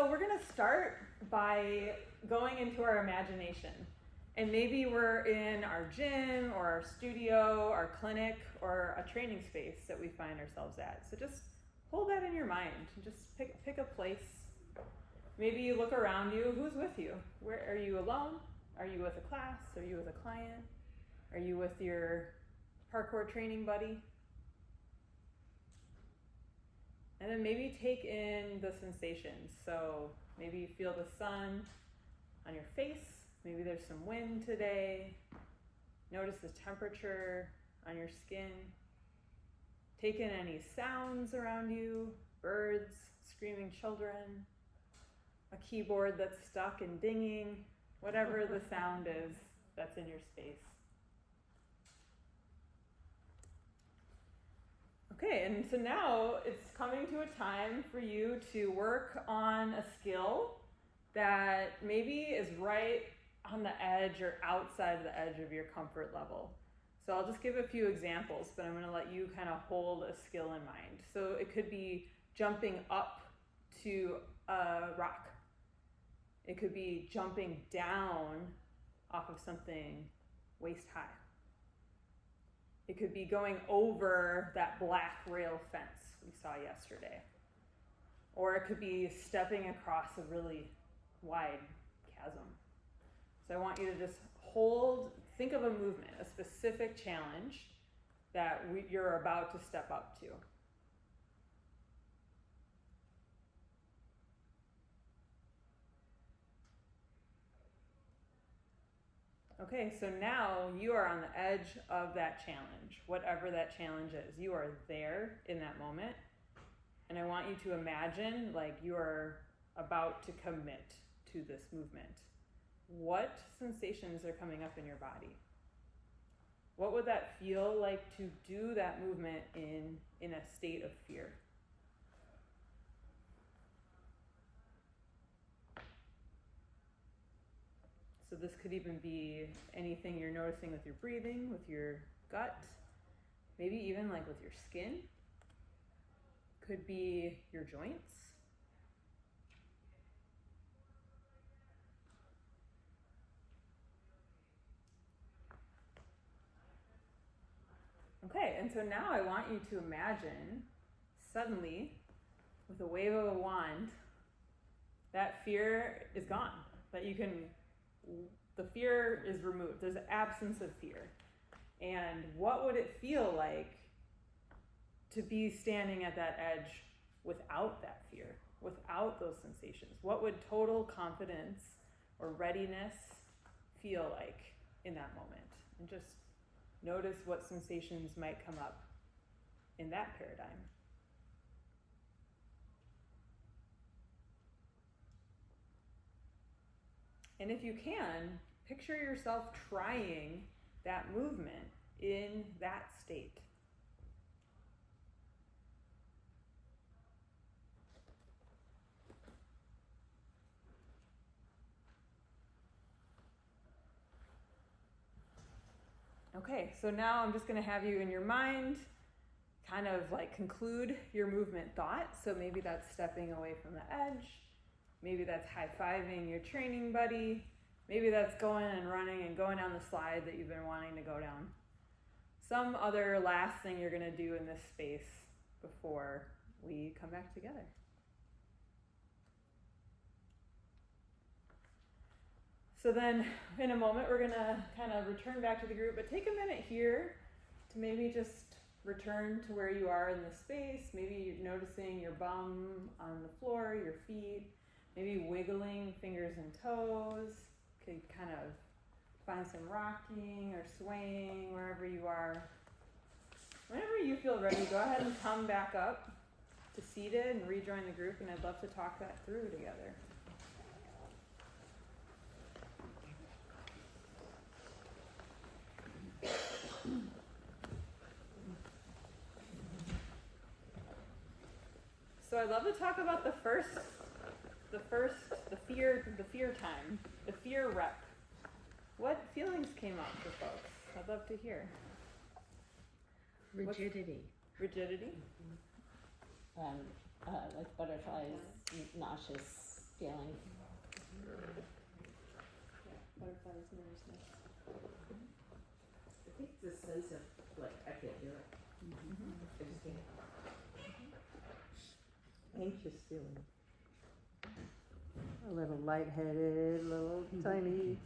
So we're going to start by going into our imagination. And maybe we're in our gym or our studio, our clinic, or a training space that we find ourselves at. So just hold that in your mind. Just pick a place. Maybe you look around you. Who's with you? Where are you alone? Are you with a class? Are you with a client? Are you with your parkour training buddy? And then maybe take in the sensations. So maybe you feel the sun on your face. Maybe there's some wind today. Notice the temperature on your skin. Take in any sounds around you, birds, screaming children, a keyboard that's stuck and dinging, whatever the sound is that's in your space. Okay, and so now it's coming to a time for you to work on a skill that maybe is right on the edge or outside of the edge of your comfort level. So I'll just give a few examples, but I'm going to let you kind of hold a skill in mind. So it could be jumping up to a rock. It could be jumping down off of something waist high. It could be going over that black rail fence we saw yesterday. Or it could be stepping across a really wide chasm. So I want you to just think of a movement, a specific challenge that you're about to step up to. Okay, so now you are on the edge of that challenge, whatever that challenge is. You are there in that moment, and I want you to imagine like you are about to commit to this movement. What sensations are coming up in your body? What would that feel like to do that movement in a state of fear? So this could even be anything you're noticing with your breathing, with your gut, maybe even like with your skin. Could be your joints. Okay, and so now I want you to imagine suddenly, with a wave of a wand, that fear is gone. The fear is removed. There's an absence of fear. And what would it feel like to be standing at that edge without that fear, without those sensations? What would total confidence or readiness feel like in that moment? And just notice what sensations might come up in that paradigm. And if you can, picture yourself trying that movement in that state. Okay, so now I'm just going to have you in your mind kind of like conclude your movement thought. So maybe that's stepping away from the edge. Maybe that's high-fiving your training buddy. Maybe that's going and running and going down the slide that you've been wanting to go down. Some other last thing you're going to do in this space before we come back together. So then in a moment, we're going to kind of return back to the group, but take a minute here to maybe just return to where you are in the space. Maybe you're noticing your bum on the floor, your feet, maybe wiggling fingers and toes. Could kind of find some rocking or swaying wherever you are. Whenever you feel ready, go ahead and come back up to seated and rejoin the group, and I'd love to talk that through together. So I'd love to talk about the fear time, the fear rep. What feelings came up for folks? I'd love to hear. Rigidity. Rigidity? Like butterflies, nauseous feeling. Butterflies, nervousness. I think it's a sense of, like, I can't do it. I just can't. Anxious feeling. A little lightheaded, a little tiny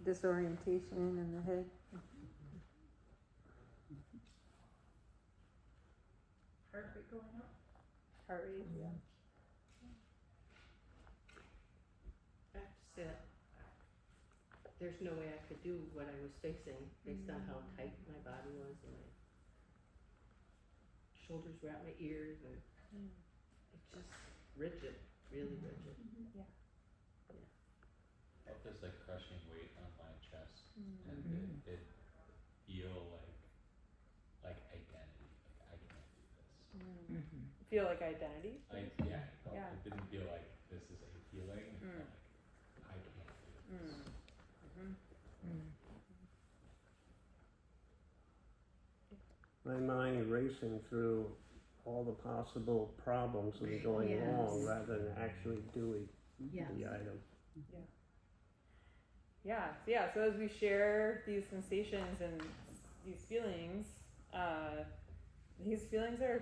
disorientation in the head. Heart rate going up? Heart rate, yeah. I have to say that there's no way I could do what I was facing based on how tight my body was and my shoulders were at my ears and it's just rigid, really rigid. I felt this like crushing weight on my chest, and it feel like identity. Like I can't do this. Feel like identity? It didn't feel like this is a feeling. It felt like I can't do this. My mind racing through all the possible problems that are going wrong rather than actually doing the item. Yeah, so as we share these sensations and these feelings are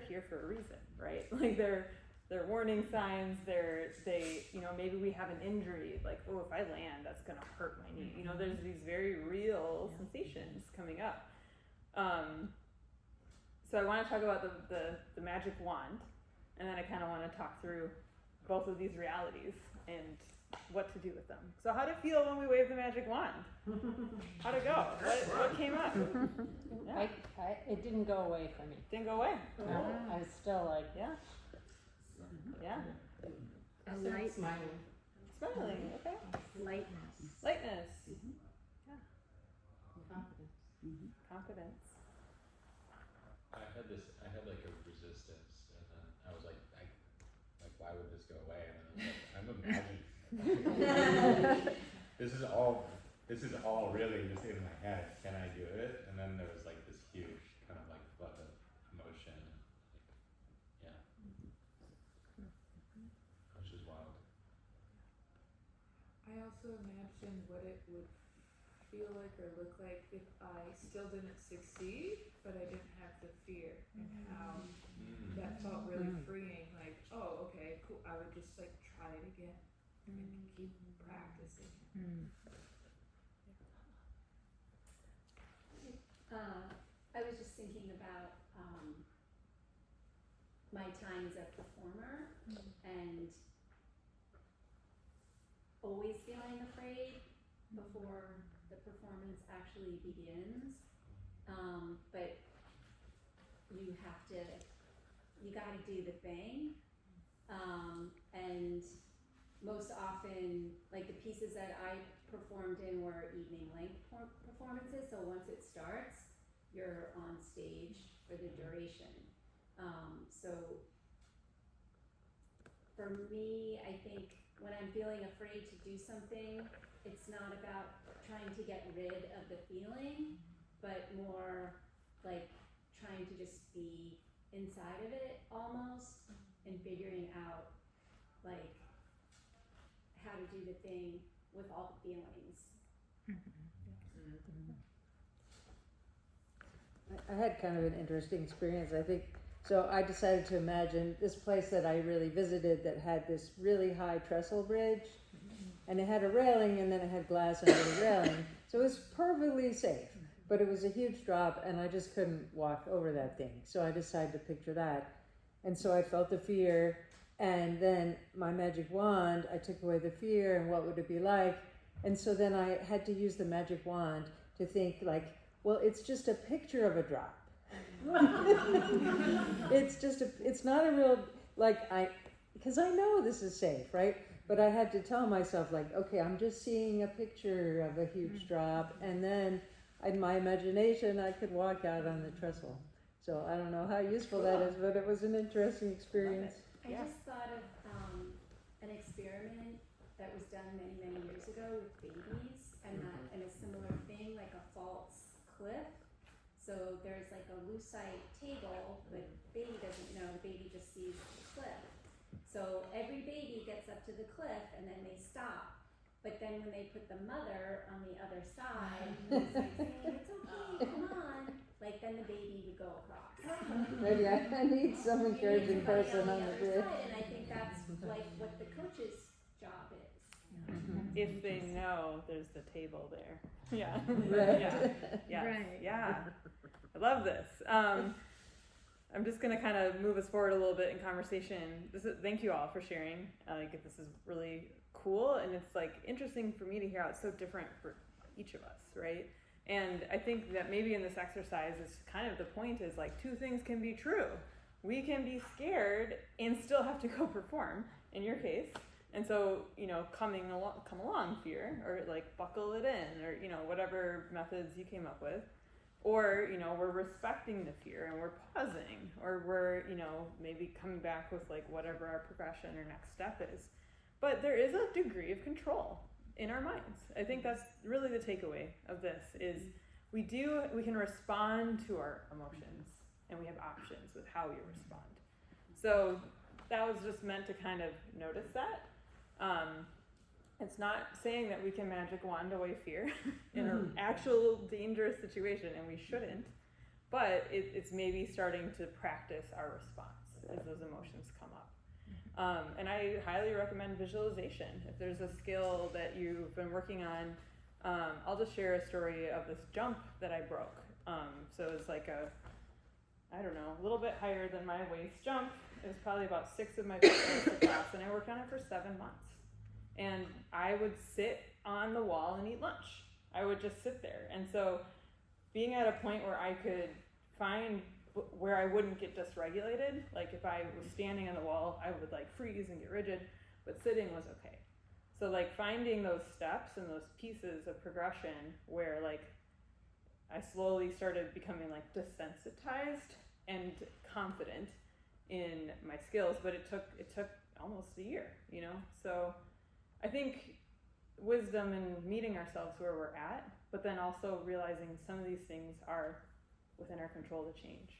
here for a reason, right? Like they're warning signs, they maybe we have an injury, like, oh, if I land, that's gonna hurt my knee. You know, there's these very real sensations coming up. So I want to talk about the magic wand, and then I kind of want to talk through both of these realities and what to do with them. So how'd it feel when we waved the magic wand? How'd it go? What came up? Yeah. It didn't go away from me. Didn't go away. I was still like, Yeah. I started smiling. Smiling, okay. Lightness. Lightness. Confidence. Confidence. I had like a resistance, and then I was like, why would this go away? And then I was like, I'm imagining. This is all really just in my head. Can I do it? And then there was like this huge kind of like flood of emotion, which is wild. I also imagined what it would feel like or look like if I still didn't succeed, but I didn't have the fear, and how that felt really freeing. Like, oh, okay, cool. I would just like try it again and keep practicing. I was just thinking about my time as a performer and always feeling afraid before the performance actually begins. But you gotta do the thing. And most often, like the pieces that I performed in were evening length performances, so once it starts, you're on stage for the duration. So for me, I think when I'm feeling afraid to do something, it's not about trying to get rid of the feeling, but more like trying to just be inside of it almost and figuring out like how to do the thing with all the feelings. I had kind of an interesting experience, I think. So I decided to imagine this place that I really visited that had this really high trestle bridge, and it had a railing and then it had glass under the railing. So it was perfectly safe, but it was a huge drop and I just couldn't walk over that thing. So I decided to picture that. And so I felt the fear, and then my magic wand, I took away the fear and what would it be like? And so then I had to use the magic wand to think like, well, it's just a picture of a drop. It's not a real, because I know this is safe, right? But I had to tell myself like, okay, I'm just seeing a picture of a huge drop, and then in my imagination, I could walk out on the trestle. So I don't know how useful that is, but it was an interesting experience. I just thought of an experiment that was done many, many years ago with babies, and a similar thing, like a false cliff. So there's like a lucite table, the baby doesn't know, the baby just sees the cliff. So every baby gets up to the cliff and then they stop. But then when they put the mother on the other side, who's like saying, it's okay, come on, like then the baby would go across. Maybe I need some You need encouraging somebody person on the other bridge. side, and I think that's like what the coach's job is. If they know there's the table there. Yeah. Right. Yeah. Yes. Right. Yeah. I love this. I'm just gonna kind of move us forward a little bit in conversation. Thank you all for sharing. This is really cool, and it's like interesting for me to hear how it's so different for each of us, right? And I think that maybe in this exercise is kind of the point is like two things can be true. We can be scared and still have to go perform, in your case. And so, come along, fear, or like buckle it in, or, whatever methods you came up with. Or, we're respecting the fear and we're pausing, or we're, maybe coming back with like whatever our progression or next step is. But there is a degree of control in our minds. I think that's really the takeaway of this is we can respond to our emotions, and we have options with how we respond. So that was just meant to kind of notice that. It's not saying that we can magic wand away fear in an actual dangerous situation, and we shouldn't, but it's maybe starting to practice our response as those emotions come up. And I highly recommend visualization. If there's a skill that you've been working on, I'll just share a story of this jump that I broke. So it's like a little bit higher than my waist jump. It was probably about 6 of my favorite class, and I worked on it for 7 months. And I would sit on the wall and eat lunch. I would just sit there. And so being at a point where I could find where I wouldn't get dysregulated, like if I was standing on the wall, I would like freeze and get rigid, but sitting was okay. So like finding those steps and those pieces of progression where like I slowly started becoming like desensitized and confident in my skills, but it took almost a year, So I think wisdom in meeting ourselves where we're at, but then also realizing some of these things are within our control to change.